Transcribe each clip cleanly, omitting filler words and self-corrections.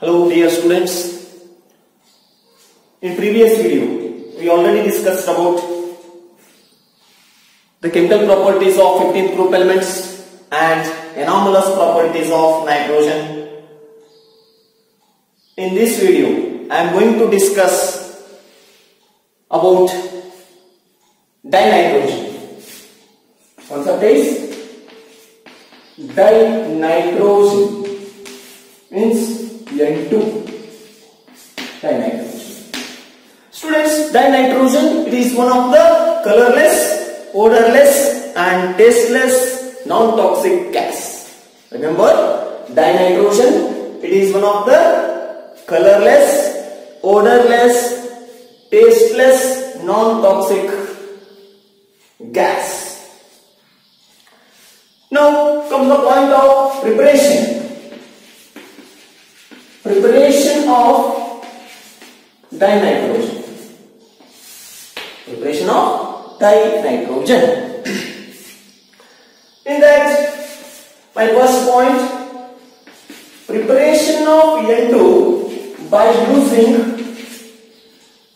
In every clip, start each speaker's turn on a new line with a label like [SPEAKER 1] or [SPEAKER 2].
[SPEAKER 1] Hello dear students, in previous video we already discussed about the chemical properties of 15th group elements and anomalous properties of nitrogen. In this video I am going to discuss about dinitrogen. Concept is dinitrogen means N2 dinitrogen. Students, dinitrogen, it is one of the colorless, odorless and tasteless non-toxic gas. Remember, dinitrogen, it is one of the colorless, odorless, tasteless, non-toxic gas. Now comes the point of preparation. Preparation of dinitrogen. Preparation of dinitrogen. In that, my first point, preparation of N2 by using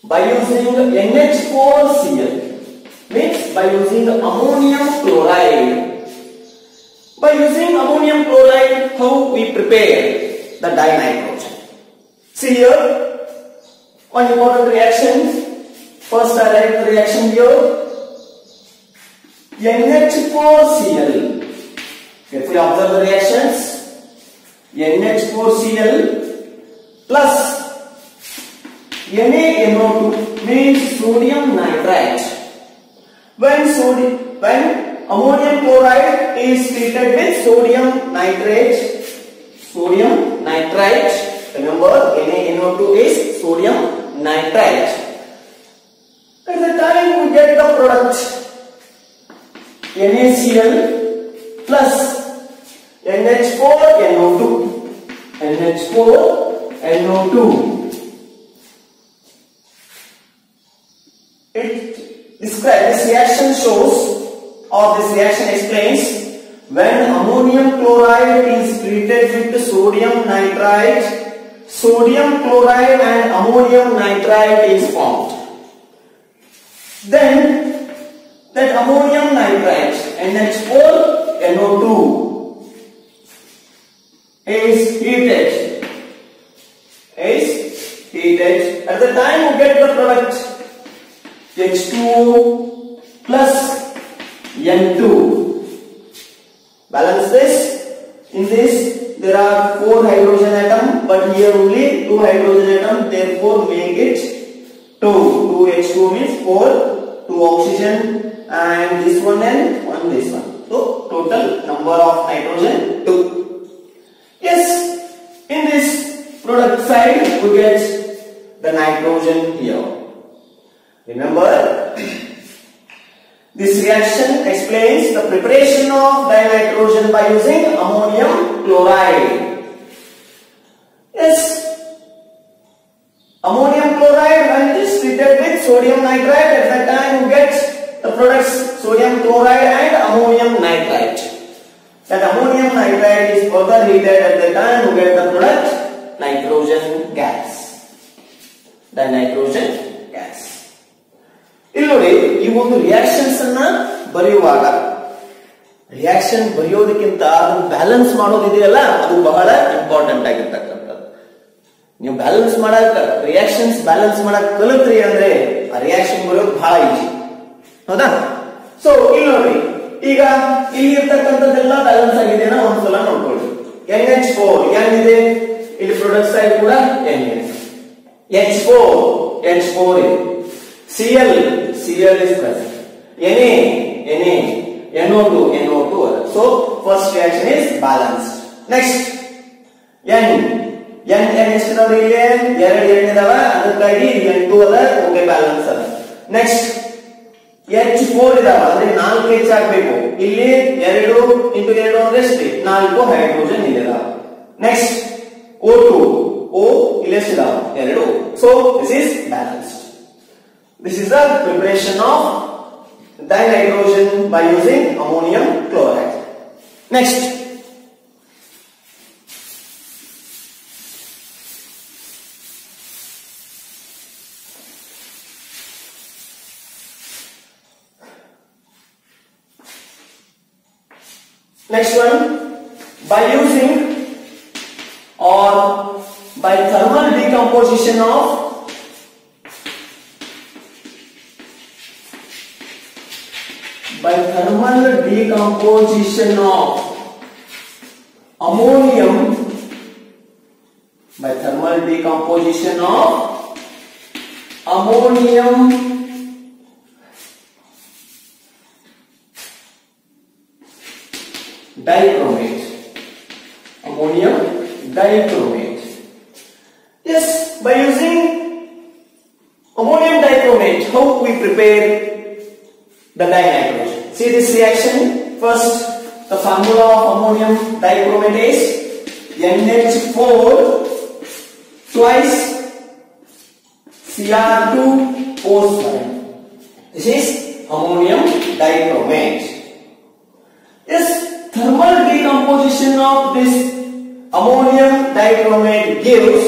[SPEAKER 1] NH4Cl means by using ammonium chloride. By using ammonium chloride, how we prepare the dinitrogen? See here, one important reaction. First I write the reaction here. NH4Cl. If we observe the reactions, NH4Cl plus NaNO2 means sodium nitrite. When ammonium chloride is treated with sodium nitrate, remember NaNO2 is sodium nitrite. At the time we get the product NaCl plus NH4NO2. It describes, this reaction shows, or this reaction explains, when ammonium chloride is treated with sodium nitrite, sodium chloride and ammonium nitrite is formed. Then that ammonium nitrite NH4NO2 is heated. At the time we get the product H2O plus N2. Balance this. In this there are 4 hydrogen atoms, but here only 2 hydrogen atoms, therefore make it 2. 2 H2 means 4, 2 oxygen, and this one and one this one. So total number of nitrogen 2. Yes, in this product side we get the nitrogen here. Remember, this reaction explains the preparation of dinitrogen by using ammonium chloride. Yes, ammonium chloride when it is treated with sodium nitrite, at that time you get the products sodium chloride and ammonium nitrite. That ammonium nitrite is further heated, at that time you get the product nitrogen gas. Dinitrogen gas. ಇಲ್ಲಿ ನೋಡಿ, ಈ ಒಂದು reactions ಅನ್ನ ಬರೆಯುವಾಗ reaction ಬರೆಯೋದಕ್ಕಿಂತ ಅದನ್ನ balance ಮಾಡೋದಿದೆಯಲ್ಲ, ಅದು ಬಹಳ important ಆಗಿರ್ತಕ್ಕಂಥದ್ದು. ನೀವು ಬ್ಯಾಲೆನ್ಸ್ ಮಾಡಕ್, ರಿಯಾಕ್ಷನ್ಸ್ ಬ್ಯಾಲೆನ್ಸ್ ಮಾಡಕ್ ಕಲಿತ್ರಿ ಅಂದ್ರೆ ಆ ರಿಯಾಕ್ಷನ್ ಬರೆಯೋದು ಬಹಳ ಈಜಿ, ಹೌದಾ? ಸೊ ಇಲ್ಲಿ ನೋಡಿ, ಈಗ ಇಲ್ಲಿ ಇರ್ತಕ್ಕಂಥದ್ದೆಲ್ಲ ಬ್ಯಾಲೆನ್ಸ್ ಆಗಿದೆಯಾ ಒಂದ್ಸಲ ನೋಡ್ಕೊಳ್ಳಿ. NH4 ಏನಿದೆ, ಇಲ್ಲಿ ಪ್ರೊಡಕ್ಟ್ ಸೈಡ್ ಕೂಡ H4 ಇದೆ. Cl is present. Na NO2 NO2. So first reaction is balanced. Next N ಎಷ್ಟಿದಾವೆ ಇಲ್ಲಿ 2 N ಇದಾವೆ ಅದಕ್ಕಾಗಿ N2 ಅದ ಓಕೆ ಬ್ಯಾಲೆನ್ಸ್ ಅದ. ನೆಕ್ಸ್ಟ್ H4 ಇದಾವೆ ಅಂದ್ರೆ 4 H ಆಗಬೇಕು. ಇಲ್ಲಿ 2 into 2 ಅಂದ್ರೆ ಎಷ್ಟು 4 ಹೈಡ್ರೋಜನ್ ಇದಾವೆ. ನೆಕ್ಸ್ಟ್ O2 O ಇಲ್ಲಿ ಎಷ್ಟಿದಾವೆ 2. So this is balanced. This is the preparation of dinitrogen by using ammonium chloride. Next one, by using or by thermal decomposition of ammonium, by thermal decomposition of ammonium dichromate. Ammonium dichromate. Yes, by using ammonium dichromate, how we prepare the dinitrogen? See this reaction. First, the formula of ammonium dichromate is NH4 twice Cr2O7. This is ammonium dichromate. Yes, thermal decomposition of this ammonium dichromate gives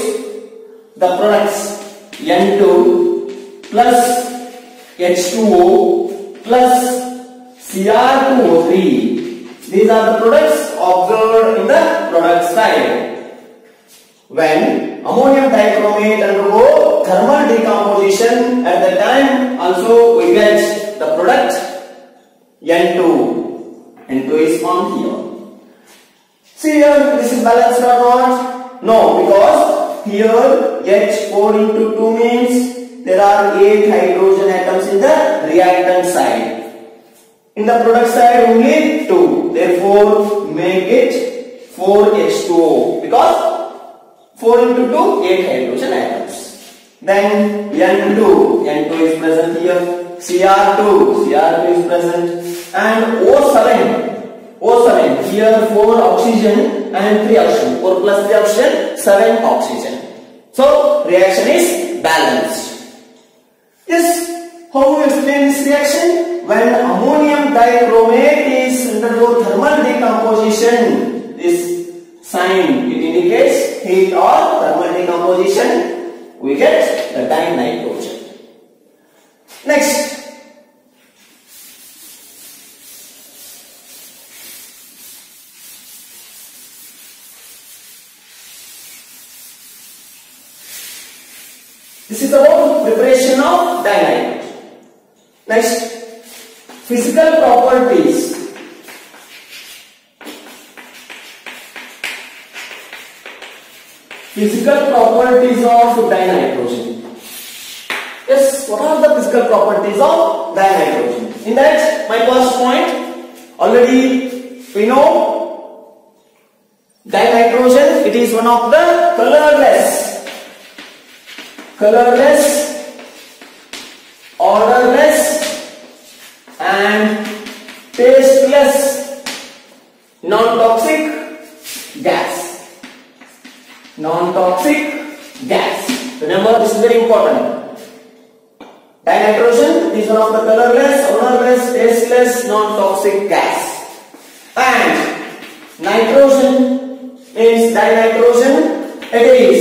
[SPEAKER 1] the products N2 plus H2O plus Cr2O3. These are the products observed in the product side. When ammonium dichromate undergo thermal decomposition, at the time also we get the product N2. N2 is on here. See here, this is balanced or not? No, because here H4 into 2 means there are 8 hydrogen atoms in the reactant side. In the product side only 2. Therefore, make it 4H2O because 4 into 2, 8 hydrogen atoms. Then N2 is present here. Cr2 is present. And O7 here 4 oxygen and 3 oxygen. 4 plus 3 oxygen, 7 oxygen. So reaction is balanced. Yes, how we explain this reaction? When ammonium dichromate is undergo thermal decomposition, this sign it indicates heat or thermal decomposition, we get the dinitrogen. Next, this is about preparation of dinitrogen. Next, physical properties. Physical properties of dinitrogen. Yes, what are the physical properties of dinitrogen? In that, my first point, already we know dinitrogen, it is one of the colorless, odorless and tasteless non-toxic gas. Remember, this is very important. Dinitrogen is one of the colorless, odorless, tasteless, non-toxic gas. And nitrogen means dinitrogen, it is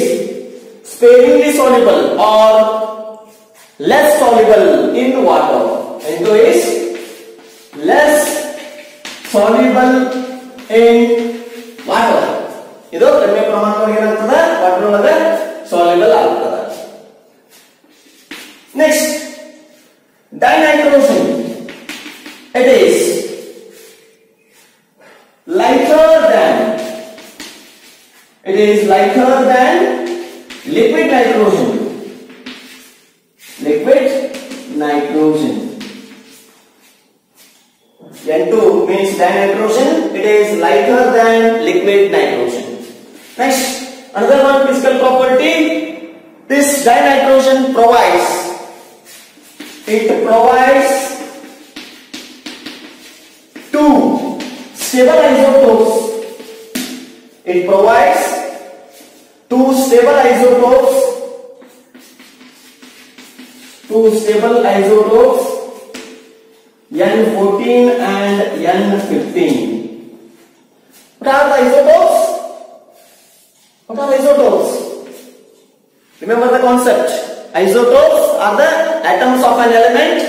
[SPEAKER 1] sparingly soluble or less soluble in water. N2 is less soluble in water. ಇದು ಕಡಿಮೆ ಪ್ರಮಾಣದಲ್ಲಿ ಏನಾಗ್ತದೆ water ಒಳಗೆ soluble ಆಗ್ತದೆ. Next, dinitrogen, it is lighter than liquid nitrogen. N2 means dinitrogen. It is lighter than liquid nitrogen. Next, another one physical property. This dinitrogen provides two stable isotopes. It provides two stable isotopes N14 and N15. What are the isotopes? Remember the concept. Isotopes are the atoms of an element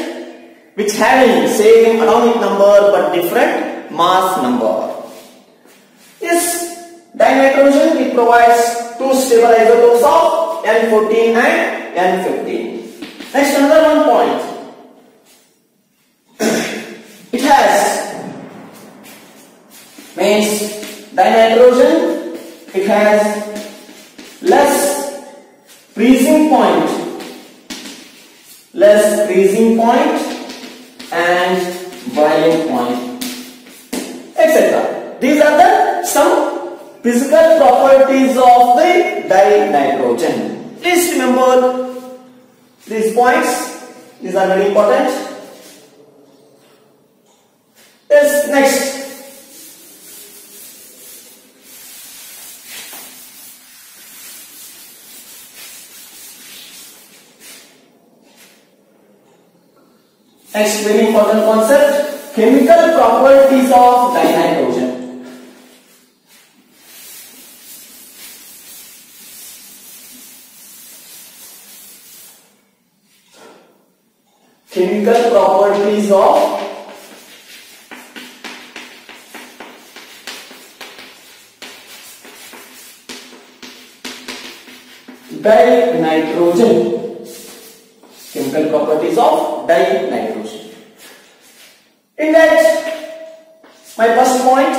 [SPEAKER 1] which having same atomic number but different mass number. Yes, dinitrogen, it provides two stable isotopes of N14 and N15. Next, another one point. It has means dinitrogen, it has less freezing point and boiling point, etc. These are the some physical properties of the dinitrogen. Please remember these points. These are very important. Yes, next. Next very important concept, chemical properties of dinitrogen. Chemical properties of dinitrogen. Chemical properties of dinitrogen. In that, my first point,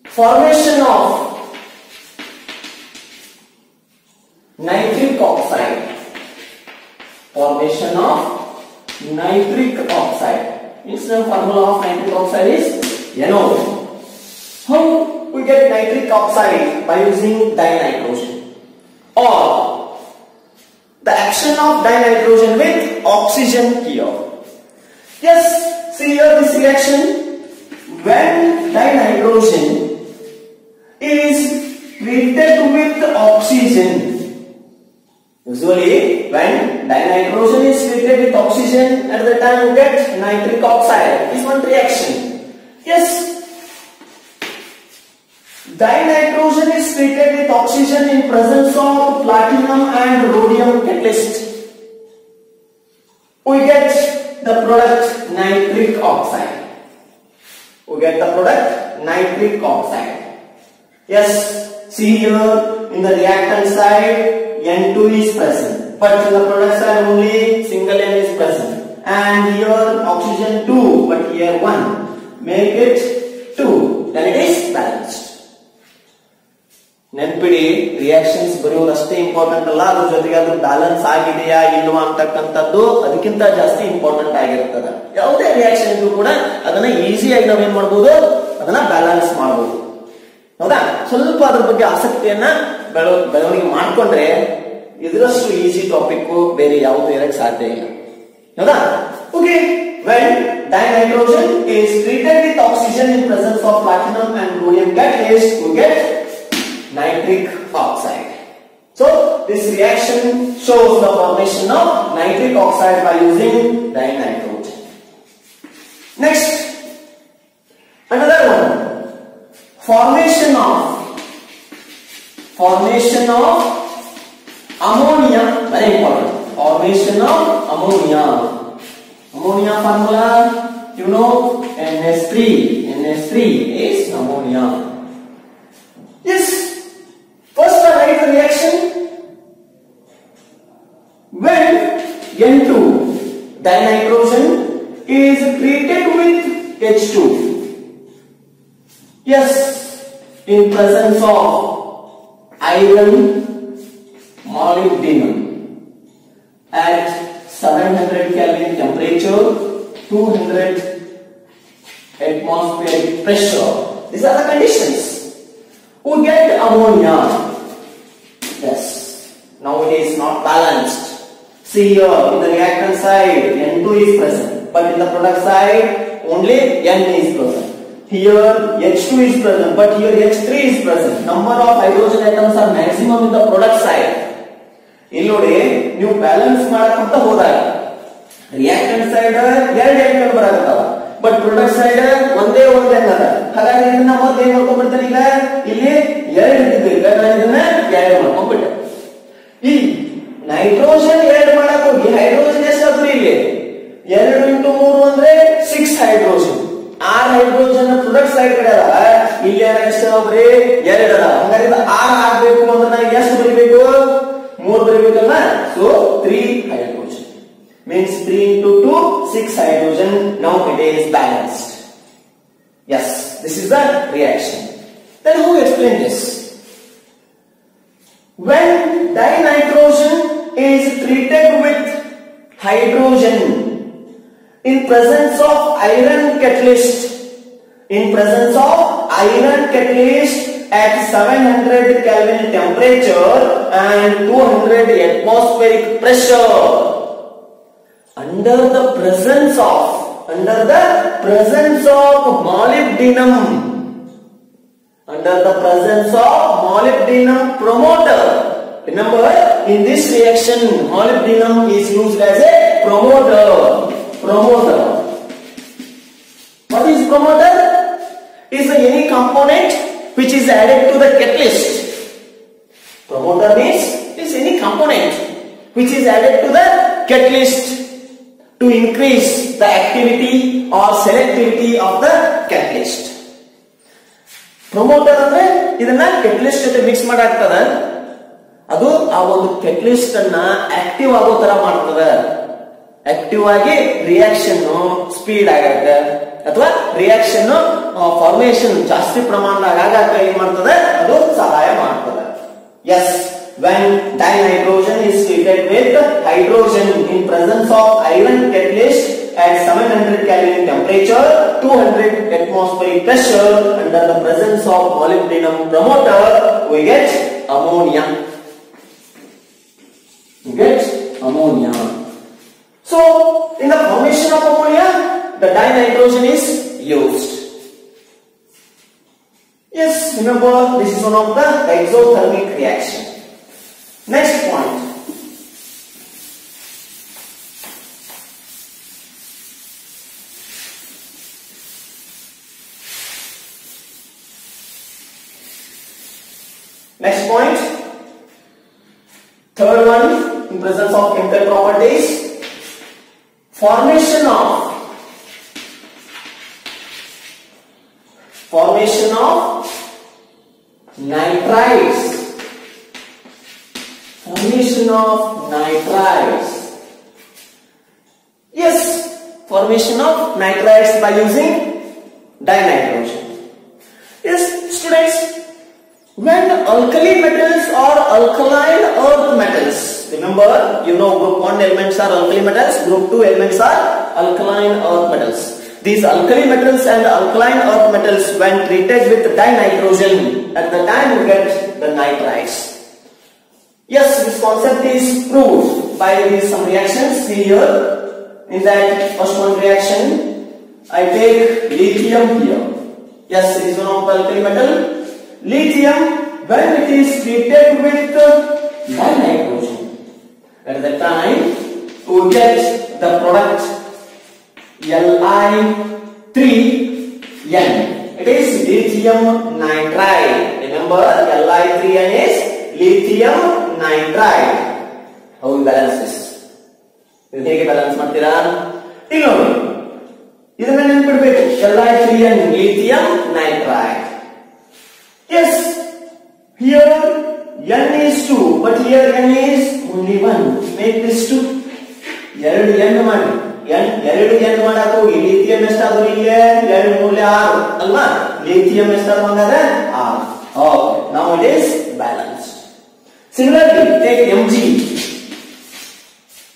[SPEAKER 1] formation of nitric oxide. Formation of nitric oxide. Means the formula of nitric oxide is NO. How we get nitric oxide? By using dinitrogen, or the action of dinitrogen with oxygen here. Yes, see here this reaction. When dinitrogen is treated with oxygen, usually when dinitrogen is treated with oxygen, at the time you get nitric oxide. This one reaction. Yes. Dinitrogen is treated with oxygen in presence of platinum and rhodium catalyst. We get the product nitric oxide. Yes, see here in the reactant side N2 is present, but in the product side only single N is present. And here oxygen 2, but here 1. Make it 2. Then it is balanced. ನೆನಪಿಡಿ, reactions ಬರೆಯೋದು ಅಷ್ಟೇ important ಅಲ್ಲ, ಅದ್ರ ಜೊತೆಗೆ ಅದು balance ಆಗಿದೆಯಾ ಇಲ್ವಾ ಅಂತಕ್ಕಂಥದ್ದು ಅದಕ್ಕಿಂತ ಜಾಸ್ತಿ ಇಂಪಾರ್ಟೆಂಟ್ ಆಗಿರ್ತದೆ. ಯಾವುದೇ ರಿಯಾಕ್ಷನ್ ಇದ್ರೂ ಕೂಡ ಅದನ್ನ ಈಸಿಯಾಗಿ ನಾವೇನ್ ಮಾಡಬಹುದು, ಅದನ್ನ ಬ್ಯಾಲೆನ್ಸ್ ಮಾಡಬಹುದು. ಹೌದಾ? ಸ್ವಲ್ಪ ಅದ್ರ ಬಗ್ಗೆ ಆಸಕ್ತಿಯನ್ನ ಬೆಳವಣಿಗೆ ಮಾಡ್ಕೊಂಡ್ರೆ ಇದರಷ್ಟು ಈಸಿ ಟಾಪಿಕ್ ಬೇರೆ ಯಾವುದು ಇರಕ್ಕೆ ಸಾಧ್ಯ ಇಲ್ಲ. ಹೌದಾ? Okay, when dinitrogen is treated with oxygen in presence of platinum and rhodium catalyst, we get nitric oxide. So this reaction shows the formation of nitric oxide by using dinitrogen. Next, another one, formation of ammonia. Very important. Formation of ammonia. Ammonia formula, you know, NH3. NH3 is ammonia. Yes. First, write the reaction. When N2 dinitrogen is treated with H2. Yes, in presence of iron, molybdenum at 700 Kelvin temperature, 200 atmospheric pressure. These are the conditions. We get ammonia. Yes. Now it is not balanced. See here, in the reactant side, N2 is present, but in the product side, only N is present. Here, H2 is present, but here H3 is present. Number of hydrogen atoms are maximum in the product side. ಇಲ್ಲಿ ನೋಡಿ, ನೀವು balance ಮಾಡಕಂತ ಹೋದಾಗ reactant side 2 electron ಬರಕತ್ತಾವ, but product side ಒಂದೇ ಅದ. ಹಾಗಾಗಿ ಇದನ್ನ ಮತ್ತೆ ಏನ್ ಮಾಡ್ಕೊಂಡ್ಬಿಡ್ತಾನೆ, ಈಗ ಇಲ್ಲಿ 2 ಇದ್ದಿದ್ದು ನಾನು ಇದನ್ನ 2 ಮಾಡ್ಕೊಂಡ್ಬಿಟ್ಟೆ. ಈ ನೈಟ್ರೋಜನ್ 2 ಮಾಡಕ್ ಹೋಗಿ ಹೈಡ್ರೋಜನ್ ಎಷ್ಟಾದ್ರೂ ಇಲ್ಲಿ 2 × 3 ಅಂದ್ರೆ 6 ಹೈಡ್ರೋಜನ್. 6 ಹೈಡ್ರೋಜನ್ ಪ್ರೊಡಕ್ಟ್ ಸೈಡ್ ಕಡೆ ಅದ, ಇಲ್ಲಿ ಎಷ್ಟಾವ್ರಿ 2 ಅದ. ಹಂಗಾರೆ 6 ಆಗ್ಬೇಕು ಅಂದ್ರೆ ನಾನು ಎಷ್ಟು ಬರೀಬೇಕು, 3 ಬರೀಬೇಕಲ್ಲ. So 3 hydrogen means 3 × 2 6 hydrogen. Now it is balanced. Yes, this is the reaction. Then who explained this? When dinitrogen is treated with hydrogen in presence of iron catalyst, at 700 Kelvin temperature and 200 atmospheric pressure, under the presence of molybdenum promoter. Remember, in this reaction molybdenum is used as a promoter. What is promoter? Is any component which is added to the catalyst. Promoter means is any component which is added to the catalyst to increase the activity or selectivity of the catalyst. Promoter ಅಂದ್ರೆ ಇದನ್ನ catalyst ಜೊತೆ mix ಮಾಡಾಕ್ತದ, ಅದು ಆ ಒಂದು catalyst ಅನ್ನ active ಆಗೋ ತರ ಮಾಡ್ತದ. ಆಕ್ಟಿವ್ ಆಗಿ ರಿಯಾಕ್ಷನ್ ಸ್ಪೀಡ್ ಆಗುತ್ತೆ, ಅಥವಾ ರಿಯಾಕ್ಷನ್ ಫಾರ್ಮೇಶನ್ ಜಾಸ್ತಿ ಪ್ರಮಾಣದಾಗ ಆಗಾಕ ಏನ್ ಮಾಡ್ತದೆ, ಅದು ಸಹಾಯ ಮಾಡ್ತದೆ. Yes, when dinitrogen is treated with hydrogen in presence of iron catalyst at 700 Kelvin temperature, 200 atmospheric pressure, under the presence of molybdenum promoter, we get ammonia. So, in the formation of ammonia, the dinitrogen is used. Yes, remember, this is one of the exothermic reaction. Next point. Third one, in presence of chemical properties, formation of nitrides. Yes, formation of nitrides by using dinitrogen. Yes, students, when alkali metals or alkaline earth metals, remember, you know, group 1 elements are alkali metals, group 2 elements are alkaline earth metals. These alkali metals and alkaline earth metals, when treated with dinitrogen, at the time you get the nitrides. Yes, this concept is proved by these some reactions. See here, in that first one reaction, I take lithium here. Yes, it is one of the alkali metal. Lithium, when it is treated with dinitrogen, at the time to get the product Li3N. It is lithium nitride. Remember, Li3N is lithium nitride. How we balance this? ಇದು ಹೇಗೆ balance ಮಾಡ್ತೀರಾ? ಇಲ್ಲಿ ನೋಡಿ, ಇದನ್ನ ನೆನಪಿಡಬೇಕು. Li3N lithium nitride. Yes, here N is 2, but here N is only 1. Make this 2. 2 N ಮಾಡಿ. ಎರಡು N ಮಾಡಾಕ ಹೋಗಿ ಲಿಥಿಯಂ ಎಷ್ಟಾದ್ರು ಇಲ್ಲಿ 2 ಮೂಲೆ 6 ಅಲ್ವಾ? ಲಿಥಿಯಂ ಎಷ್ಟಾದ್ರು ಹಂಗಾದ್ರೆ 6. Okay, now it is balanced. Similarly, take Mg.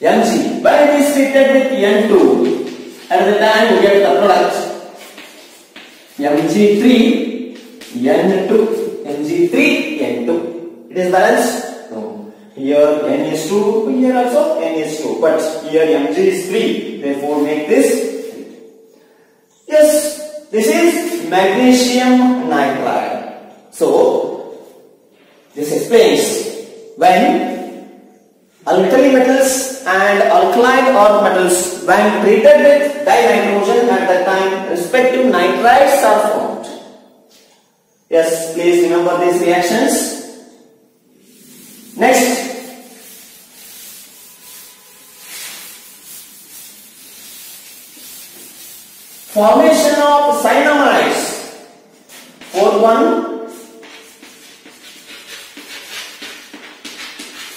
[SPEAKER 1] When it is treated with N2, at the time you get the product Mg3 N2, Mg3 N2. It is balanced? No. Here N is 2, here also N is 2, but here Mg is 3, therefore make this 3. Yes, this is magnesium nitride. So this explains when alkali metals and alkaline earth metals, when treated with dinitrogen, at that time respective nitrides are formed. Yes, please remember these reactions. Next, formation of cyanamides. Fourth one,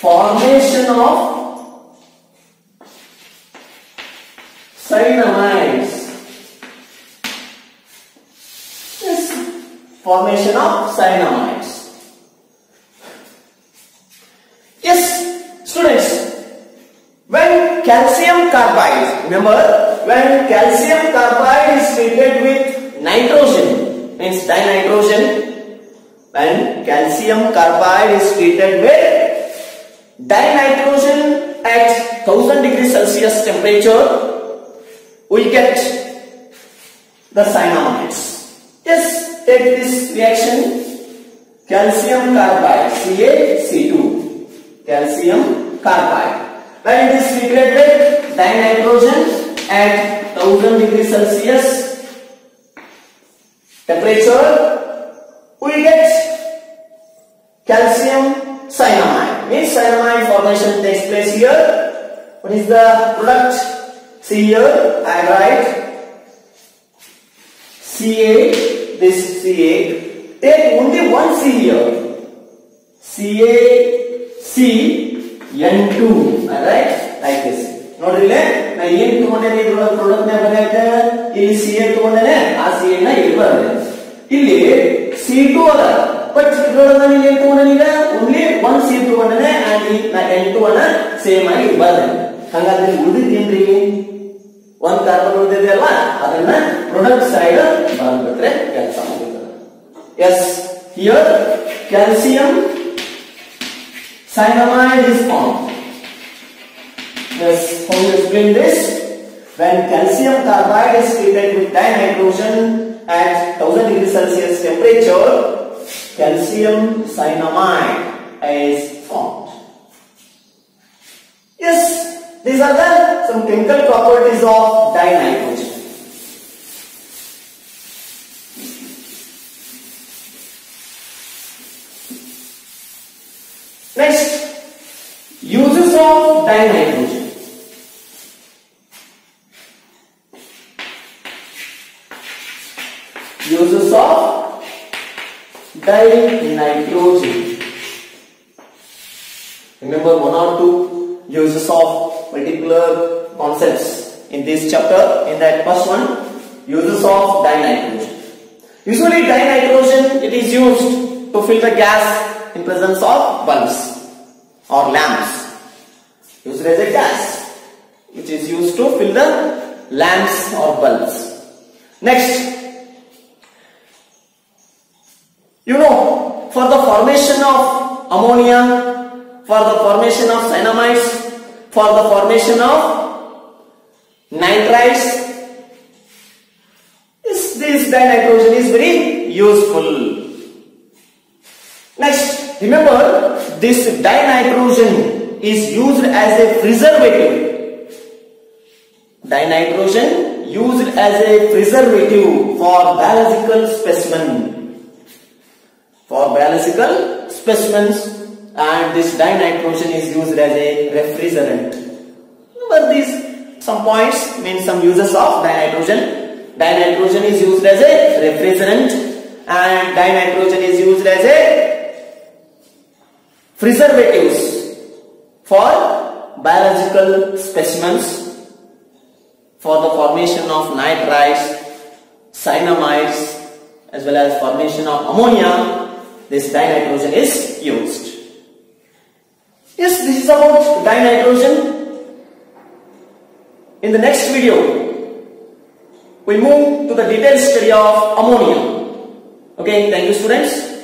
[SPEAKER 1] formation of cyanamides. Yes, formation of cyanamides. Yes, students, when calcium carbide, remember, when calcium carbide is treated with nitrogen, means dinitrogen, when calcium carbide is treated with dinitrogen at 1000 degrees Celsius temperature, we get the cyanamides. Yes, take this reaction, calcium carbide, CaC2, calcium carbide. When it is treated with dinitrogen at 1000 degrees Celsius temperature, we get calcium cyanamide. Means cyanamide formation takes place here. What is the product? See here, I write Ca, this Ca. Take only one C here. CaCN2. I write like this. ನೋಡ್ರಿಲ್ಲ ನಾ ಏನು ತಗೊಂಡೇನೆ ಇದ್ರೊಳಗೆ product ನ ಬರೆಯಕ್ಕೆ ಇಲ್ಲಿ Ca ತಗೊಂಡೇನೆ ಆ Ca ನ ಇಲ್ಲಿ ಬರೆದೆ ಇಲ್ಲಿ C2 ಅದ ಬಟ್ ಇದ್ರೊಳಗೆ ನಾನು ಏನು ತಗೊಂಡೇನೆ ಈಗ ಓನ್ಲಿ ಒನ್ C ತಗೊಂಡೇನೆ ಅಂಡ್ ನಾ N2 ಅನ್ನ ಸೇಮ್ ಆಗಿ ಬರೆದೆ ಹಾಗಾದ್ರೆ ಉಳಿದಿದ್ದೇನ್ರಿ ಒಂದು ಕಾರ್ಬನ್ ಉಳಿದಿದೆ ಅಲ್ಲ ಅದನ್ನ ಪ್ರಾಡಕ್ಟ್ ಸೈಡ್ ಬರೆದ್ಬಿಟ್ರೆ ಕೆಲಸ ಆಗುತ್ತೆ as here calcium cyanamide is formed. Yes, how to explain this? When calcium carbide is treated with dinitrogen at 1000 degrees Celsius temperature, calcium cyanamide is formed. Yes, these are the some chemical properties of dinitrogen. Next, uses of dinitrogen. Uses of dinitrogen. Remember one or two uses of particular concepts in this chapter. In that first one, uses of dinitrogen. Usually dinitrogen, it is used to fill the gas in presence of bulbs or lamps. Used as a gas, which is used to fill the lamps or bulbs. Next, you know, for the formation of ammonia, for the formation of cyanamides, for the formation of nitrides, this dinitrogen is very useful. Next, remember, this dinitrogen is used as a preservative. Dinitrogen used as a preservative for biological specimen. For biological specimens, and this dinitrogen is used as a refrigerant. Remember these some points mean some uses of dinitrogen. Dinitrogen is used as a refrigerant, and dinitrogen is used as a preservatives for biological specimens, for the formation of nitrides, cyanamides, as well as formation of ammonia. This dinitrogen is used. Yes, this is about dinitrogen. In the next video, we move to the detailed study of ammonia. Okay, thank you students.